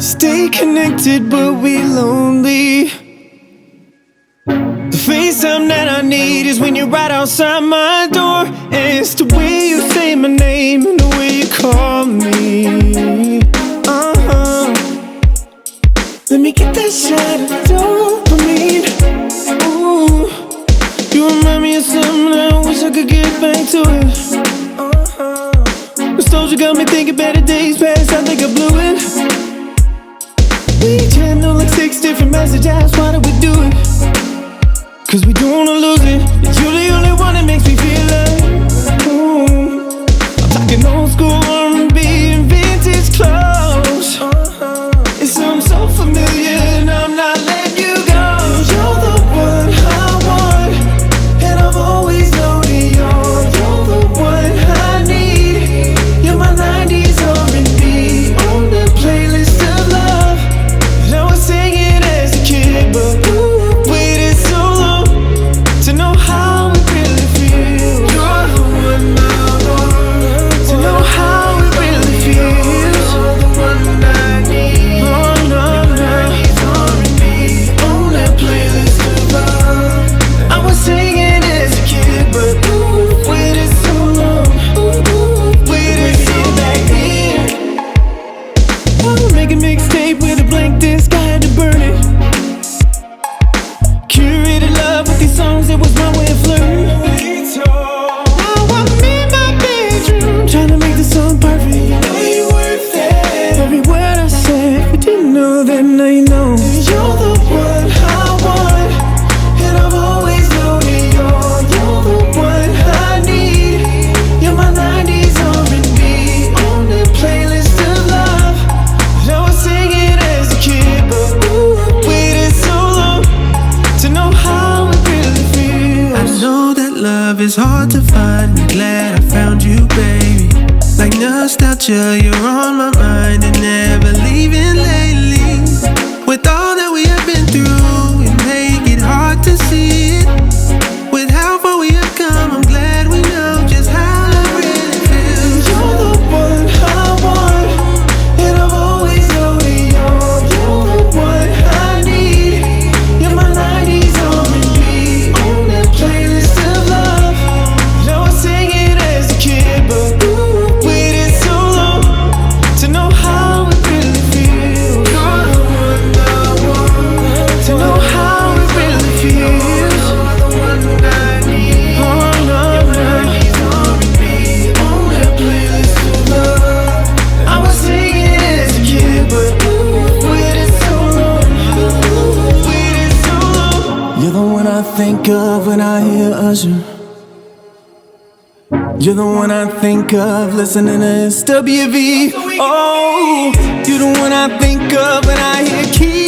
Stay connected but we lonely. The FaceTime that I need is when you're right outside my door. And it's the way you say my name and the way you call me. Let me get that shot of dopamine. Ooh, you remind me of something I wish I could get back to it. Nostalgia got me thinking better days past, I think I blew it. We channel like 6 different messages, why do we do it? Cause we don't wanna lose it. You're the only one that makes me feel like I'm talking old school R&B and vintage clothes. It's something so familiar and I'm not letting you go. You're the one I want, and I've always known it. You're the one I need. You're my 90s R&B on the playlist of love that I was singing as a kid, but waited so long to know how it really feels. You're the one I want, to know how it really feels. You're the one I need. Singing as a kid, but waited so long. Waited so back then. I would make a mixtape with a blank disc, I had to burn it. Curated love with these songs, it was my way of flirting. Now I'm in my bedroom, trying to make this song perfect. You know you're worth it. Every word I said, if you didn't know, then now you know. You're the one I want, and I've always known it. You're the one I need. You're my 90s R&B on the playlist of love that I was singing as a kid, but waited so long to know how it really feels. I know that love is hard to find. I'm glad I found you, baby. Like nostalgia, you're on my mind and never leaving lately. With all that we have been through, it make it hard to see it. With how far we have come, I'm glad we know just how love really feels. You're the one I want, and I've always known it. You're the one I need. You're my 90s R&B on that playlist of love that I was singing as a kid, but waited so long to know how it really feels. You're the one I want, to know how it really feels. You're the one I need. Oh no, no. R&B on that playlist of love. I was singing as a kid, but waited so long. Waited so long. You're the one I think of when I hear Usher. You're the one I think of listening to TeawhYB. Oh, you're the one I think of when I hear Key.